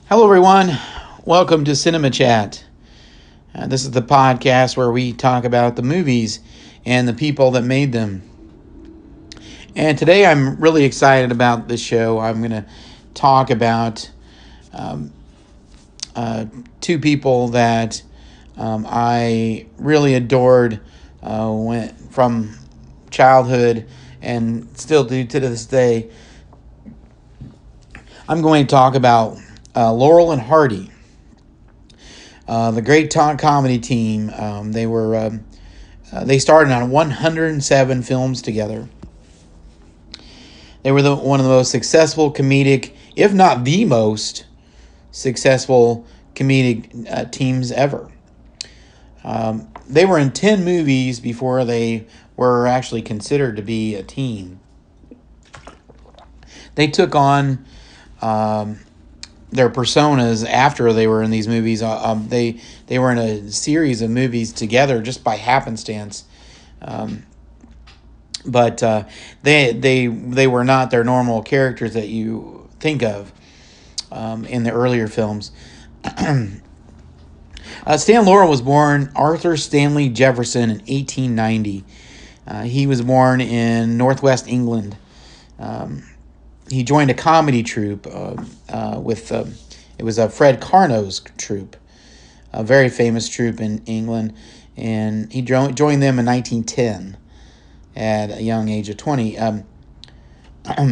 Hello, everyone. Welcome to Cinema Chat. This is the podcast where we talk about the movies and the people that made them. And today I'm really excited about this show. I'm going to talk about two people that I really adored from childhood and still do to this day. I'm going to talk about Laurel and Hardy, the great comedy team. They started on 107 films together. They were one of the most successful comedic, if not the most successful comedic teams ever. They were in 10 movies before they were actually considered to be a team. They took on their personas after they were in these movies. They were in a series of movies together just by happenstance. But they were not their normal characters that you think of in the earlier films. Stan Laurel was born Arthur Stanley Jefferson in 1890. He was born in northwest England. He joined a comedy troupe it was a Fred Carnot's troupe, a very famous troupe in England, and he joined them in 1910 at a young age of 20.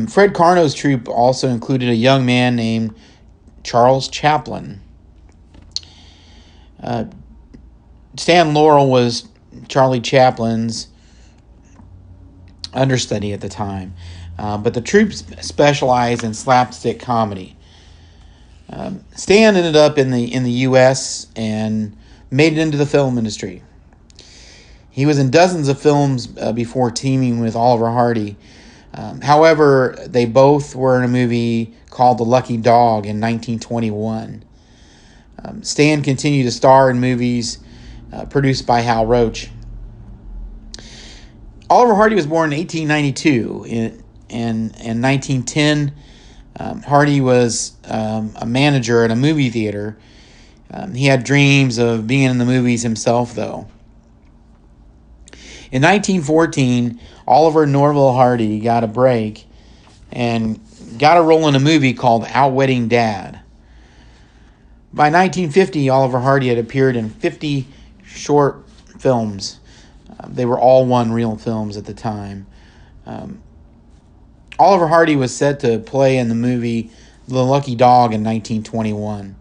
Fred Carnot's troupe also included a young man named Charles Chaplin. Stan Laurel was Charlie Chaplin's understudy at the time. But the troupe specialized in slapstick comedy. Stan ended up in the U.S. and made it into the film industry. He was in dozens of films before teaming with Oliver Hardy. However, they both were in a movie called The Lucky Dog in 1921. Stan continued to star in movies produced by Hal Roach. Oliver Hardy was born in 1892. In 1910, Hardy was a manager at a movie theater. He had dreams of being in the movies himself, though. In 1914, Oliver Norville Hardy got a break and got a role in a movie called Outwitting Dad. By 1950, Oliver Hardy had appeared in 50 short films. They were all one-reel films at the time. Oliver Hardy was set to play in the movie The Lucky Dog in 1921.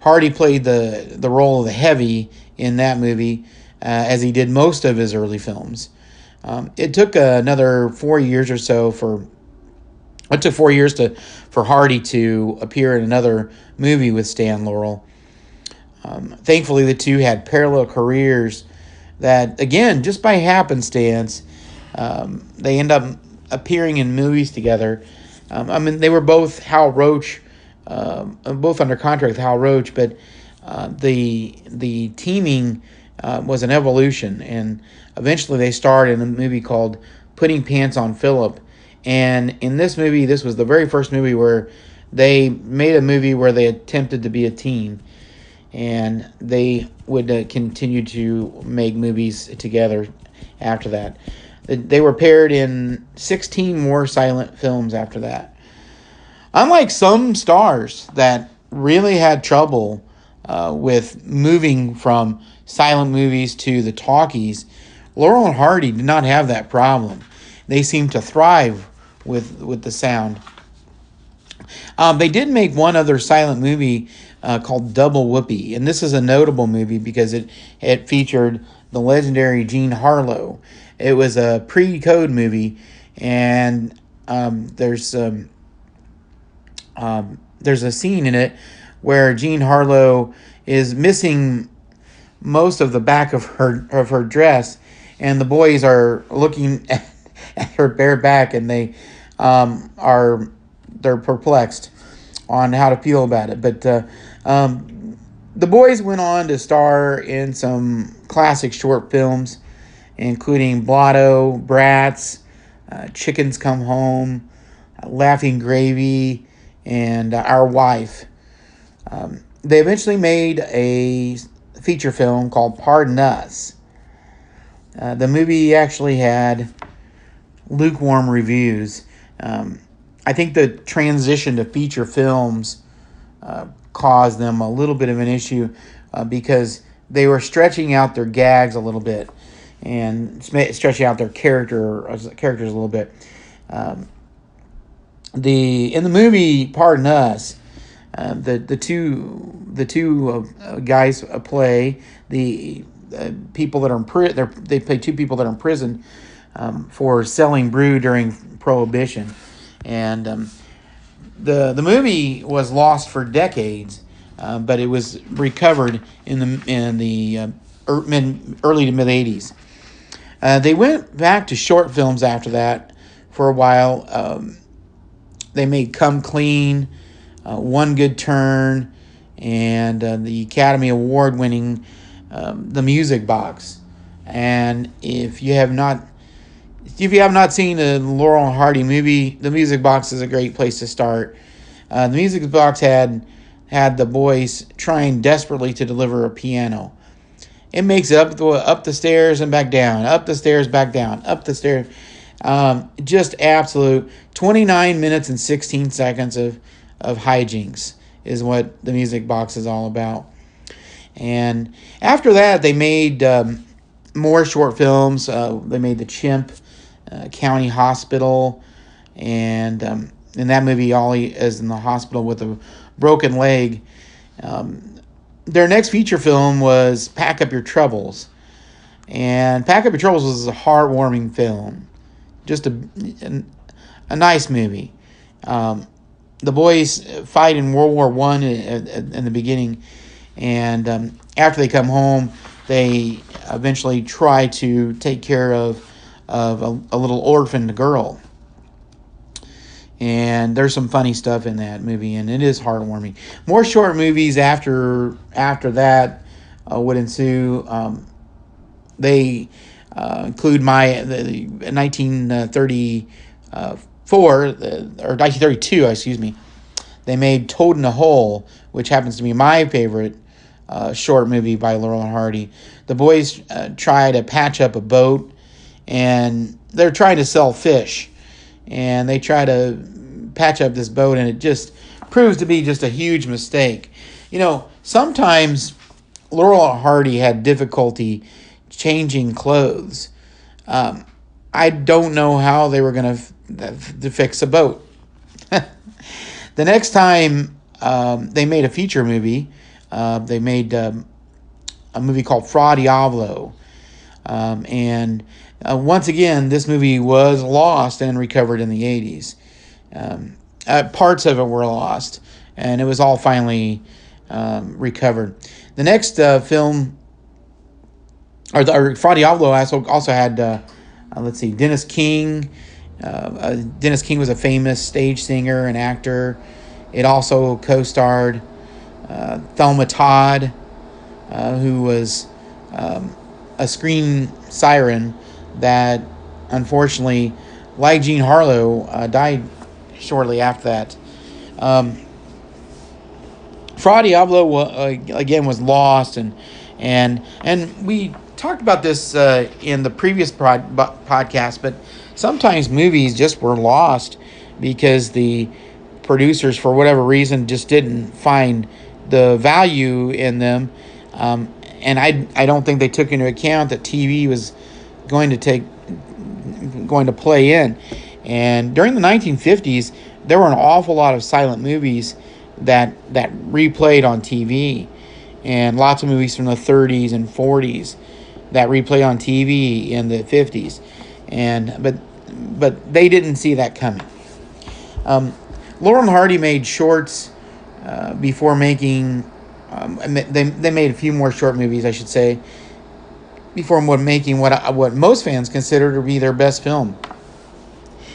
Hardy played the role of the heavy in that movie, as he did most of his early films. It took another 4 years or so for Hardy to appear in another movie with Stan Laurel. Thankfully, the two had parallel careers that, again, just by happenstance, they end up appearing in movies together. They were both Hal Roach, both under contract with Hal Roach, but the teaming was an evolution, and eventually they starred in a movie called Putting Pants on Philip. And in this movie, this was the very first movie where they made a movie where they attempted to be a team, and they would continue to make movies together after that. They were paired in 16 more silent films after that. Unlike some stars that really had trouble with moving from silent movies to the talkies, Laurel and Hardy did not have that problem. They seemed to thrive with the sound. They did make one other silent movie called Double Whoopee, and this is a notable movie because it featured the legendary Jean Harlow. It was a pre-code movie, and there's a scene in it where Jean Harlow is missing most of the back of her dress, and the boys are looking at her bare back, and they're perplexed on how to feel about it. But the boys went on to star in some classic short films, including Blotto, Bratz, Chickens Come Home, Laughing Gravy, and Our Wife. They eventually made a feature film called Pardon Us. The movie actually had lukewarm reviews. I think the transition to feature films caused them a little bit of an issue because they were stretching out their gags a little bit and stretching out their characters a little bit. In the movie Pardon Us, the two guys play the people that are in prison. They play two people that are in prison for selling brew during Prohibition, and the movie was lost for decades, but it was recovered in the early to mid '80s. They went back to short films after that for a while. They made Come Clean, One Good Turn, and the Academy Award winning The Music Box. And if you have not seen a Laurel and Hardy movie, The Music Box is a great place to start. The Music Box had the boys trying desperately to deliver a piano. It makes it up the stairs and back down, up the stairs, back down, up the stairs. Just absolute 29 minutes and 16 seconds of hijinks is what The Music Box is all about. And after that, they made more short films. They made The Chimp, County Hospital, and in that movie, Ollie is in the hospital with a broken leg. Their next feature film was Pack Up Your Troubles. And Pack Up Your Troubles was a heartwarming film. Just a nice movie. The boys fight in World War I in the beginning. And after they come home, they eventually try to take care of a little orphaned girl. And there's some funny stuff in that movie, and it is heartwarming. More short movies after that would ensue. They include the 1934 or 1932, excuse me. They made Toad in a Hole, which happens to be my favorite short movie by Laurel and Hardy. The boys try to patch up a boat, and they're trying to sell fish. And they try to patch up this boat, and it just proves to be just a huge mistake. You know, sometimes Laurel and Hardy had difficulty changing clothes. I don't know how they were going to fix a boat. The next time they made a feature movie, they made a movie called Fra Diavolo. And once again, this movie was lost and recovered in the 80s. Parts of it were lost, and it was all finally recovered. The next film, Fra Diavolo also had, Dennis King. Dennis King was a famous stage singer and actor. It also co-starred Thelma Todd, who was a screen siren that unfortunately, like Jean Harlow, died shortly after that. Fra Diavolo again was lost, and we talked about this in the previous podcast, but sometimes movies just were lost because the producers, for whatever reason, just didn't find the value in them. And I don't think they took into account that TV was going to play in. And during the 1950s, there were an awful lot of silent movies that replayed on TV, and lots of movies from the 30s and 40s that replayed on TV in the 50s. But they didn't see that coming. Laurel and Hardy made shorts before making. They made a few more short movies, I should say, before making what most fans consider to be their best film.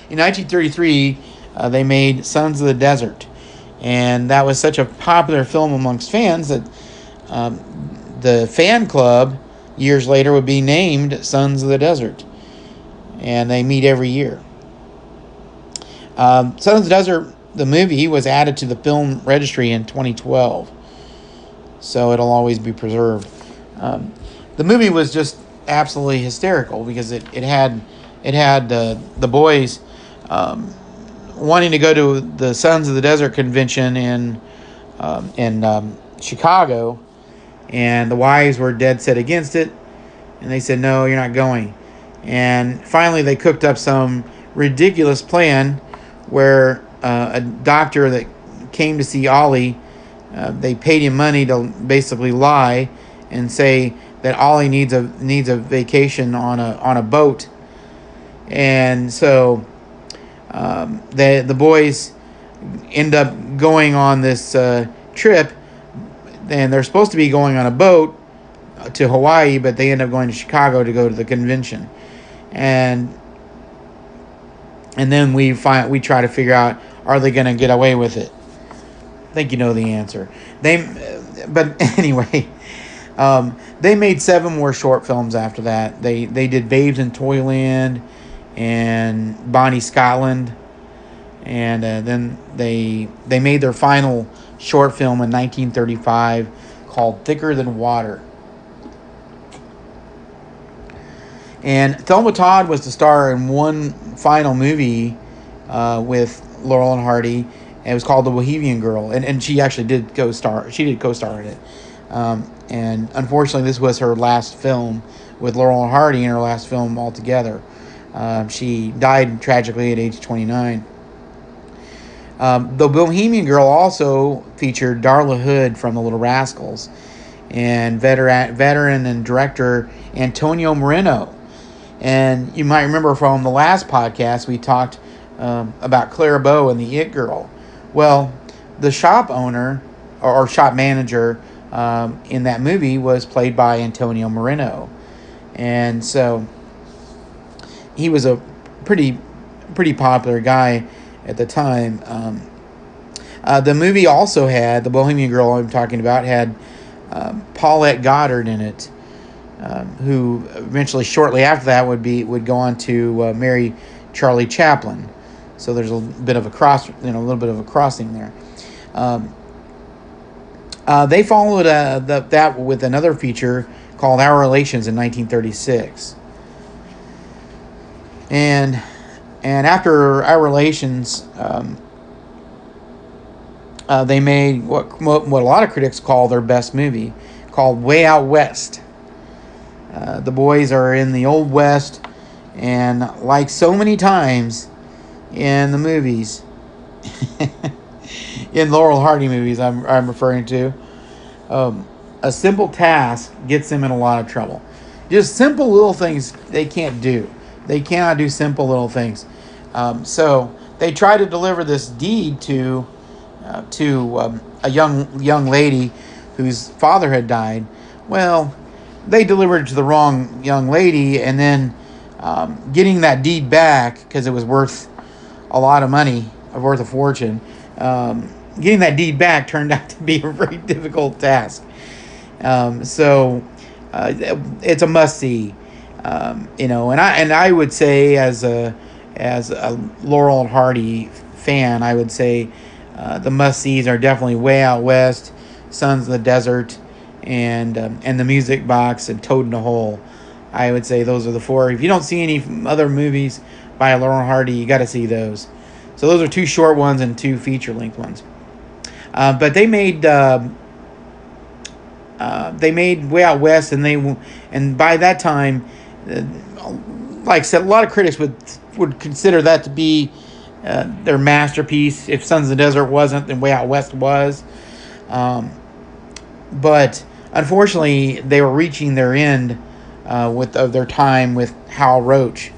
In 1933, they made Sons of the Desert, and that was such a popular film amongst fans that the fan club years later would be named Sons of the Desert, and they meet every year. Sons of the Desert the movie was added to the film registry in 2012, so it'll always be preserved. The movie was just absolutely hysterical because it had the boys wanting to go to the Sons of the Desert convention in Chicago, and the wives were dead set against it, and they said, no, you're not going. And finally they cooked up some ridiculous plan where a doctor that came to see Ollie, they paid him money to basically lie and say that Ollie needs a vacation on a boat. And so the boys end up going on this trip, and they're supposed to be going on a boat to Hawaii, but they end up going to Chicago to go to the convention. And then we try to figure out, are they going to get away with it? I think you know the answer. But anyway, they made 7 more short films after that. They did Babes in Toyland and Bonnie Scotland, and then they made their final short film in 1935 called Thicker Than Water. And Thelma Todd was to star in one final movie with Laurel and Hardy. It was called The Bohemian Girl, and she actually did co-star. She did co-star in it. And unfortunately, this was her last film with Laurel and Hardy, and her last film altogether. She died tragically at age 29. The Bohemian Girl also featured Darla Hood from The Little Rascals and veteran and director Antonio Moreno. And you might remember from the last podcast, we talked about Clara Bow and the It Girl. Well, the shop owner or shop manager in that movie was played by Antonio Moreno. And so he was a pretty popular guy at the time. The movie also had, the Bohemian Girl I'm talking about, had Paulette Goddard in it, who eventually, shortly after that, would go on to marry Charlie Chaplin. So there's a bit of a crossing there. They followed that with another feature called Our Relations in 1936. And after Our Relations, they made what a lot of critics call their best movie, called Way Out West. The boys are in the Old West, and like so many times in the movies, in Laurel and Hardy movies I'm referring to, a simple task gets them in a lot of trouble. Just simple little things they can't do. They cannot do simple little things. So they try to deliver this deed to a young lady whose father had died. Well, they delivered it to the wrong young lady, and then getting that deed back, because it was worth a lot of money, worth a fortune, getting that deed back turned out to be a very difficult task. So it's a must-see. And I would say, as a Laurel and Hardy fan, I would say the must-sees are definitely Way Out West, Sons of the Desert, and The Music Box, and Toad in a Hole. I would say those are the 4. If you don't see any other movies by Laurel and Hardy, you got to see those. So those are 2 short ones and 2 feature-length ones. But they made Way Out West, and by that time, like I said, a lot of critics would consider that to be their masterpiece. If Sons of the Desert wasn't, then Way Out West was. But unfortunately, they were reaching their end of their time with Hal Roach.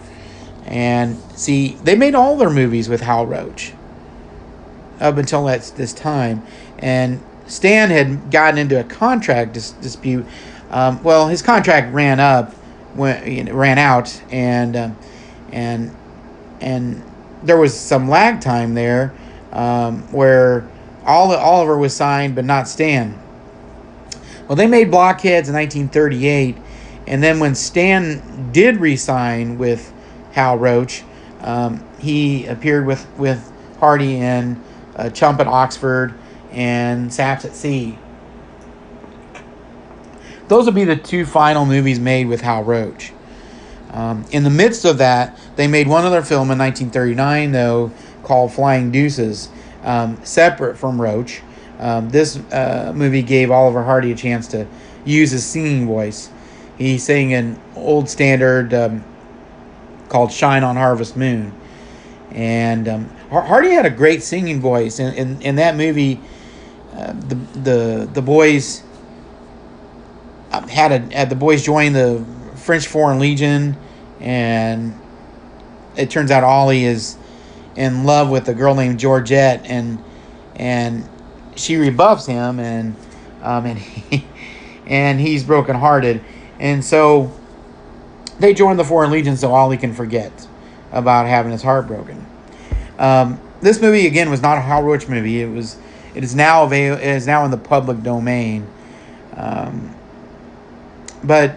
And see, they made all their movies with Hal Roach up until this time. And Stan had gotten into a contract dispute. His contract ran out, and there was some lag time there where Oliver was signed, but not Stan. Well, they made Blockheads in 1938, and then when Stan did re-sign with Hal Roach, he appeared with Hardy in Chump at Oxford, and Saps at Sea. Those would be the two final movies made with Hal Roach. In the midst of that, they made one other film in 1939, though, called Flying Deuces, separate from Roach. This movie gave Oliver Hardy a chance to use his singing voice. He sang an old standard called Shine on Harvest Moon. And Hardy had a great singing voice. In that movie, the boys had the boys join the French Foreign Legion, and it turns out Ollie is in love with a girl named Georgette, and she rebuffs him, and he's brokenhearted, and so they join the Foreign Legion so Ollie can forget about having his heart broken. This movie again was not a Hal Roach movie. It is now in the public domain, but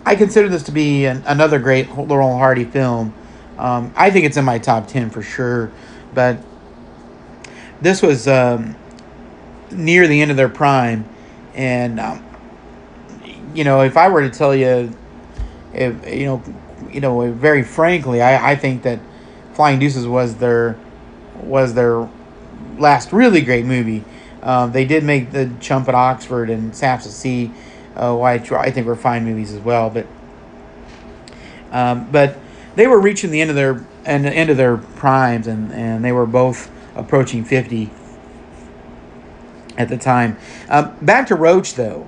I consider this to be another great Laurel and Hardy film. I think it's in my top 10 for sure, but this was near the end of their prime, and if I were to tell you, very frankly, I think that Flying Deuces was their last really great movie. They did make the Chump at Oxford and Saps at Sea, I think were fine movies as well, but they were reaching the end of their primes, and they were both approaching 50 at the time. Back to Roach, though,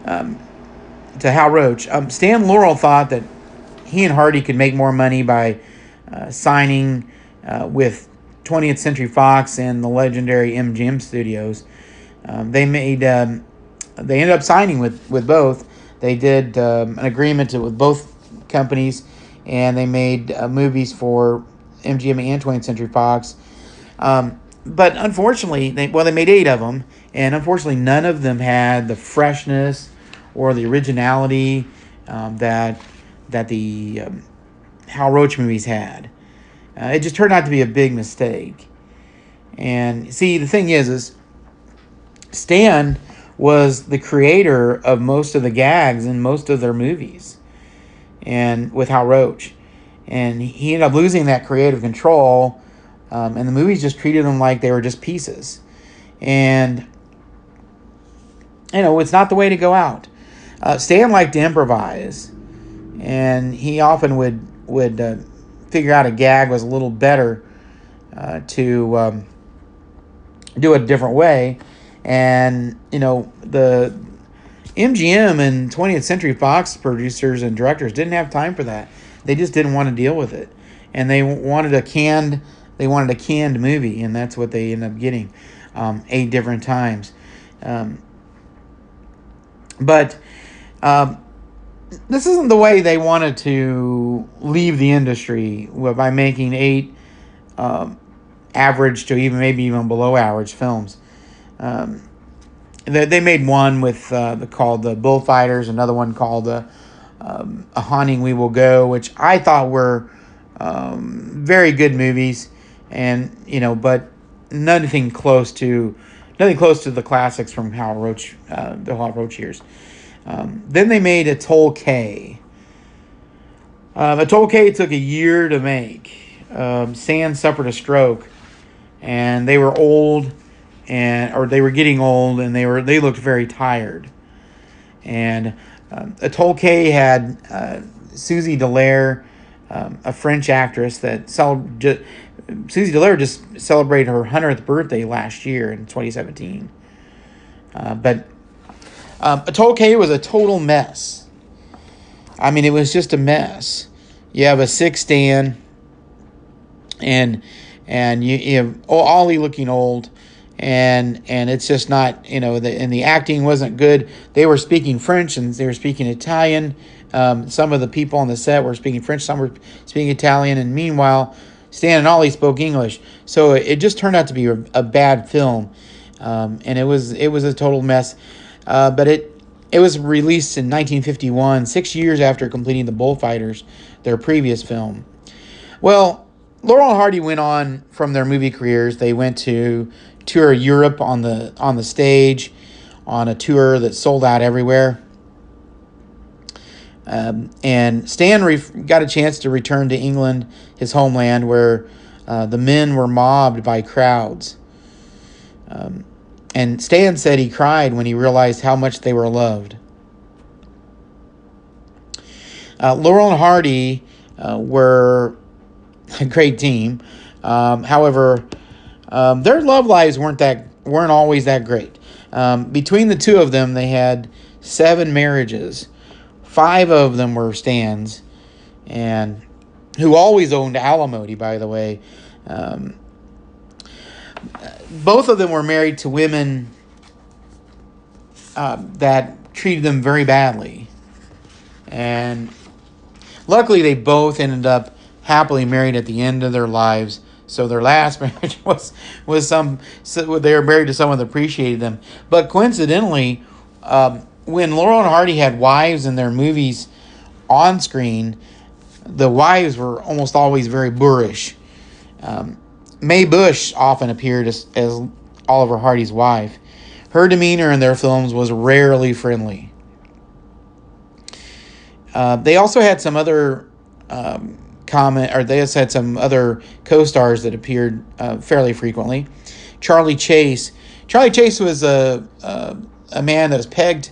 to Hal Roach. Stan Laurel thought that he and Hardy could make more money by signing with 20th Century Fox and the legendary MGM Studios. They ended up signing with both. They did an agreement with both companies, and they made movies for MGM and 20th Century Fox. But unfortunately, they made 8 of them, and unfortunately none of them had the freshness or the originality that the Hal Roach movies had. It just turned out to be a big mistake. And see, the thing is Stan was the creator of most of the gags in most of their movies, and with Hal Roach, and he ended up losing that creative control, and the movies just treated them like they were just pieces, and it's not the way to go out. Stan liked to improvise, and he often would figure out a gag was a little better to do it a different way. And the MGM and 20th Century Fox producers and directors didn't have time for that. They just didn't want to deal with it, and they wanted a canned movie, and that's what they ended up getting 8 different times. But this isn't the way they wanted to leave the industry, by making 8 average to maybe even below average films. They made one with called the Bullfighters, another one called A Haunting We Will Go, which I thought were very good movies, and but nothing close to the classics from Hal Roach, the Hal Roach years. Then they made Atoll K. Atoll K took a year to make. Sand suffered a stroke, and they were old, or they were getting old, and they looked very tired. And Atoll K had Susie Dallaire, a French actress that Susie Dallaire just celebrated her 100th birthday last year in 2017. But Atoll K was a total mess. I mean, it was just a mess. You have a sick Stan, and you have Ollie looking old, and it's just not, and the acting wasn't good. They were speaking French and they were speaking Italian. Some of the people on the set were speaking French, some were speaking Italian, and meanwhile Stan and Ollie spoke English. So it just turned out to be a bad film, and it was a total mess. But it was released in 1951, 6 years after completing The Bullfighters, their previous film. Well, Laurel and Hardy went on from their movie careers. They went to tour Europe on the stage, on a tour that sold out everywhere. And Stan got a chance to return to England, his homeland, where the men were mobbed by crowds. And Stan said he cried when he realized how much they were loved. Laurel and Hardy were a great team. However, their love lives weren't always that great. Between the two of them, they had 7 marriages. 5 of them were Stan's, and who always owned alimony, by the way. Both of them were married to women that treated them very badly. And luckily, they both ended up happily married at the end of their lives. So their last marriage was they were married to someone that appreciated them. But coincidentally, when Laurel and Hardy had wives in their movies on screen, the wives were almost always very boorish. Mae Bush often appeared as Oliver Hardy's wife. Her demeanor in their films was rarely friendly. They also had some other some other co-stars that appeared fairly frequently. Charlie Chase. Charlie Chase was a man that was pegged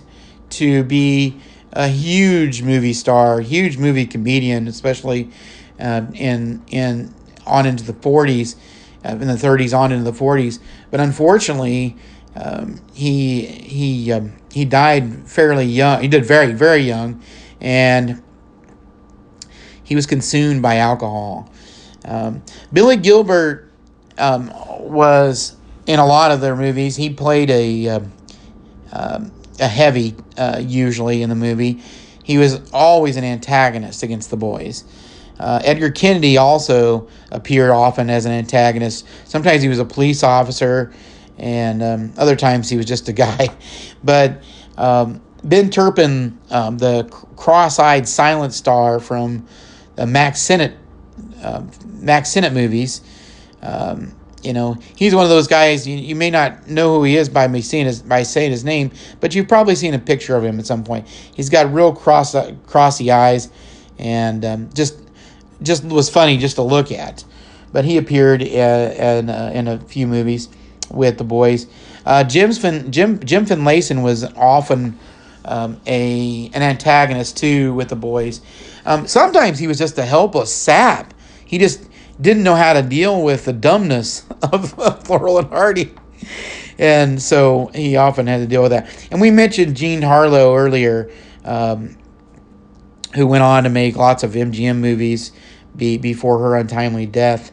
to be a huge movie star, huge movie comedian, especially in on into the 40s, in the 30s on into the 40s. But unfortunately, he died fairly young. He did very, very young, and he was consumed by alcohol. Billy Gilbert was in a lot of their movies. He played a heavy, usually in the movie. He was always an antagonist against the boys. Edgar Kennedy also appeared often as an antagonist. Sometimes he was a police officer, and other times he was just a guy. But Ben Turpin, the cross-eyed silent star from the Max Sennett movies, he's one of those guys you may not know who he is by saying his name, but you've probably seen a picture of him at some point. He's got real crossy eyes, and just was funny just to look at. But he appeared in a few movies with the boys. Jim Finlayson was often an antagonist too with the boys. Sometimes he was just a helpless sap. He just didn't know how to deal with the dumbness of Laurel and Hardy. And so he often had to deal with that. And we mentioned Jean Harlow earlier, who went on to make lots of MGM movies before her untimely death.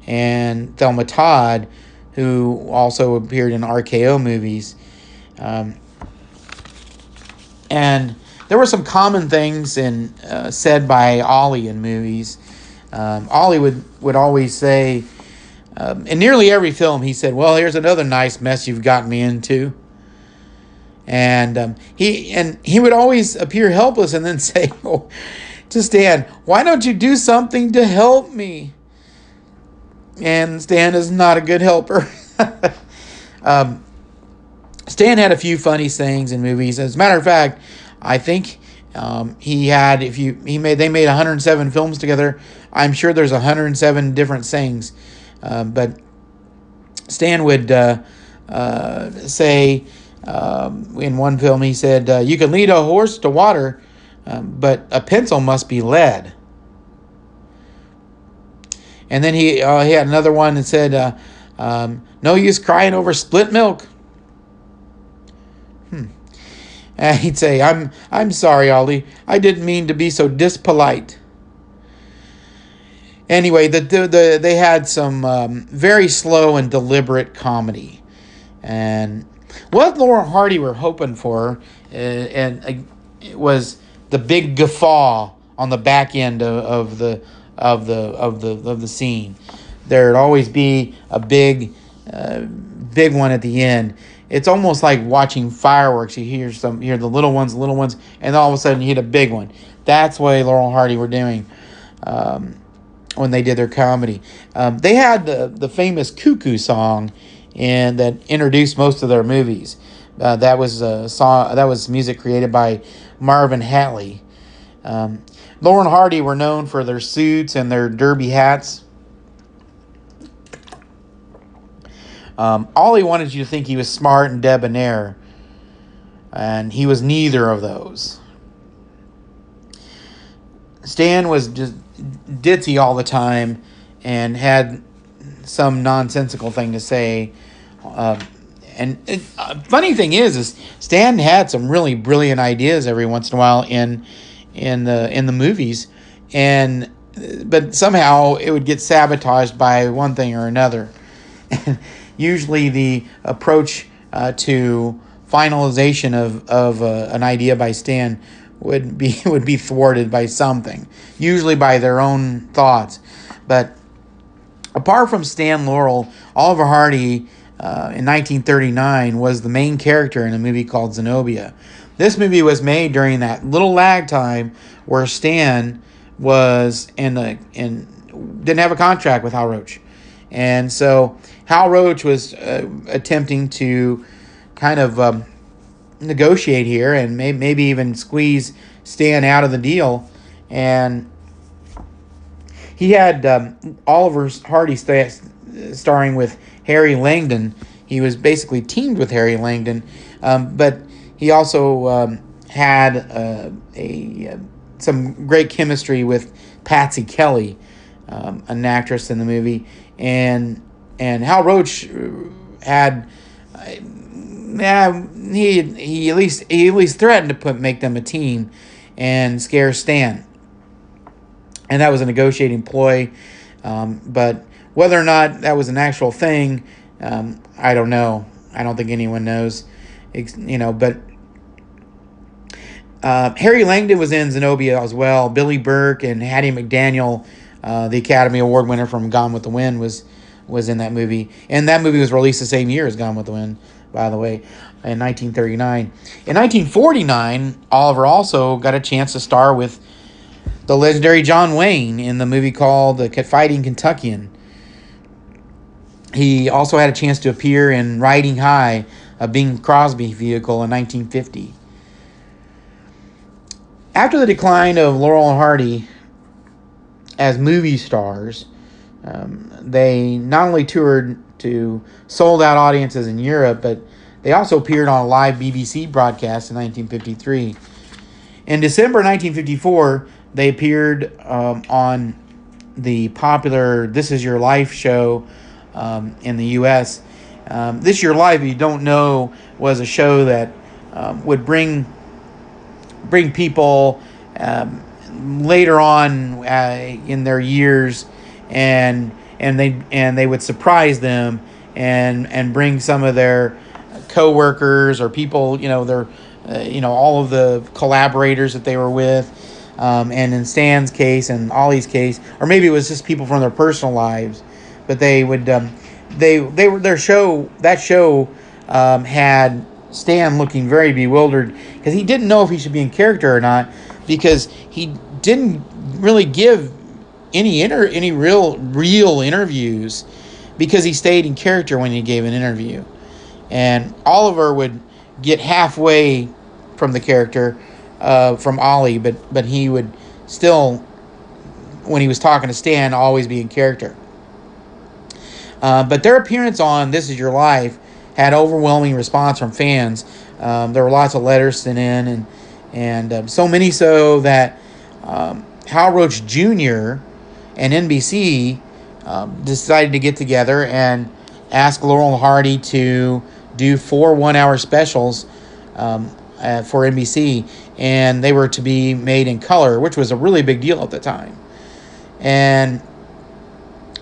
And Thelma Todd, who also appeared in RKO movies. And there were some common things said by Ollie in movies. Ollie would always say, in nearly every film, he said, "Well, here's another nice mess you've gotten me into." And he would always appear helpless and then say, to Stan, "Why don't you do something to help me?" And Stan is not a good helper. Stan had a few funny sayings in movies. As a matter of fact, I think they made 107 films together. I'm sure there's 107 different sayings. But Stan would say, in one film, he said, "You can lead a horse to water, but a pencil must be lead." And then he had another one that said, "No use crying over split milk." And he'd say, I'm sorry, Ollie. I didn't mean to be so dispolite." Anyway, they had some very slow and deliberate comedy. And what Laurel and Hardy were hoping for it was the big guffaw on the back end of the scene. There'd always be a big one at the end. It's almost like watching fireworks. You hear the little ones, and all of a sudden you hit a big one. That's what Laurel and Hardy were doing. when they did their comedy. They had the famous Cuckoo song, and that introduced most of their movies. That was a song. That was music created by Marvin Hatley. Laurel and Hardy were known for their suits and their derby hats. Ollie wanted you to think he was smart and debonair, and he was neither of those. Stan was just ditzy all the time and had some nonsensical thing to say. Funny thing is Stan had some really brilliant ideas every once in a while in the movies, but somehow it would get sabotaged by one thing or another. Usually the approach to finalization of an idea by Stan would be thwarted by something, usually by their own thoughts. But apart from Stan Laurel, Oliver Hardy in 1939 was the main character in a movie called Zenobia. This movie was made during that little lag time where Stan was didn't have a contract with Hal Roach. And so Hal Roach was attempting to kind of negotiate here and maybe even squeeze Stan out of the deal. And he had Oliver Hardy starring with Harry Langdon. He was basically teamed with Harry Langdon, but he also had some great chemistry with Patsy Kelly, an actress in the movie, and Hal Roach had he at least threatened to make them a team and scare Stan, and that was a negotiating ploy. But whether or not that was an actual thing, I don't know. I don't think anyone knows. But Harry Langdon was in Zenobia as well. Billy Burke and Hattie McDaniel, the Academy Award winner from Gone with the Wind, was in that movie. And that movie was released the same year as Gone with the Wind, by the way, in 1939. In 1949, Oliver also got a chance to star with the legendary John Wayne in the movie called The Fighting Kentuckian. He also had a chance to appear in Riding High, a Bing Crosby vehicle, in 1950. After the decline of Laurel and Hardy as movie stars, they not only toured to sold-out audiences in Europe, but they also appeared on a live BBC broadcast in 1953. In December 1954, they appeared on the popular This Is Your Life show in the U.S. This Is Your Life, if you don't know, was a show that would bring people later on in their years, and they would surprise them and bring some of their co-workers or people, their all of the collaborators that they were with, and in Stan's case and Ollie's case, or maybe it was just people from their personal lives, but they would that show had Stan looking very bewildered because he didn't know if he should be in character or not, because he didn't really give any real interviews, because he stayed in character when he gave an interview. And Oliver would get halfway from the character from Ollie, but he would still, when he was talking to Stan, always be in character. But their appearance on This Is Your Life had overwhelming response from fans. There were lots of letters sent in, and so many so that Hal Roach Jr. and NBC decided to get together and ask Laurel and Hardy to do 4 one-hour specials for NBC, and they were to be made in color, which was a really big deal at the time. And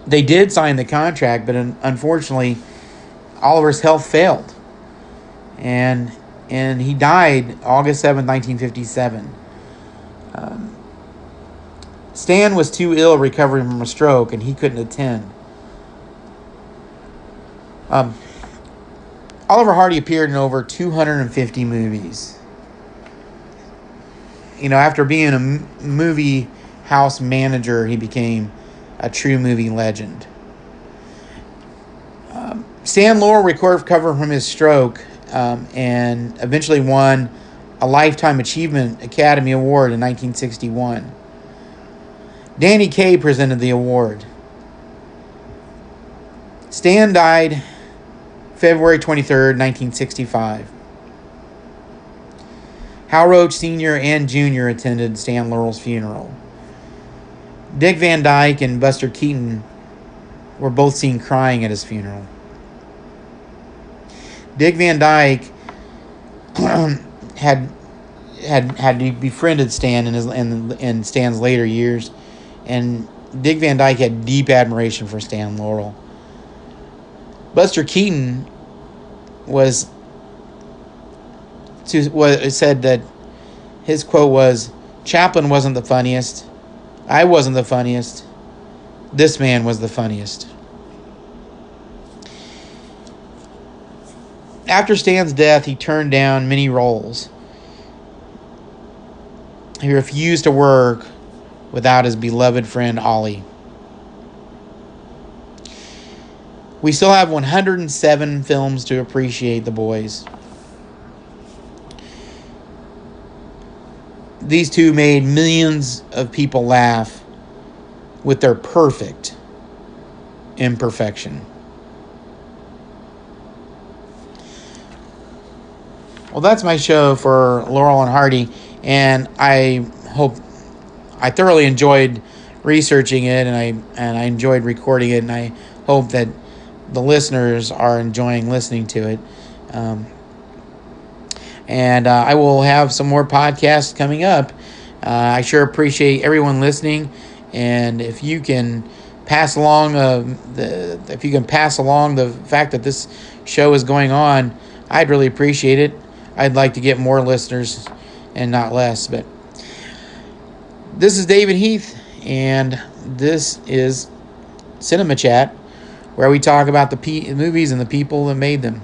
they did sign the contract, but unfortunately, Oliver's health failed, and he died August 7, 1957. Stan was too ill recovering from a stroke, and he couldn't attend. Oliver Hardy appeared in over 250 movies. After being a movie house manager, he became a true movie legend. Stan Laurel recovered from his stroke and eventually won a Lifetime Achievement Academy Award in 1961. Danny Kaye presented the award. Stan died February 23rd, 1965. Hal Roach Sr. and Jr. attended Stan Laurel's funeral. Dick Van Dyke and Buster Keaton were both seen crying at his funeral. Dick Van Dyke had befriended Stan in Stan's later years, and Dick Van Dyke had deep admiration for Stan Laurel. Buster Keaton said that his quote was, "Chaplin wasn't the funniest. I wasn't the funniest. This man was the funniest." After Stan's death, he turned down many roles. He refused to work without his beloved friend Ollie. We still have 107 films to appreciate the boys. These two made millions of people laugh with their perfect imperfection. Well, that's my show for Laurel and Hardy, and I thoroughly enjoyed researching it, and I enjoyed recording it, and I hope that the listeners are enjoying listening to it. And I will have some more podcasts coming up. I sure appreciate everyone listening, and if you can pass along the fact that this show is going on, I'd really appreciate it. I'd like to get more listeners and not less. But this is David Heath, and this is Cinema Chat, where we talk about the movies and the people that made them.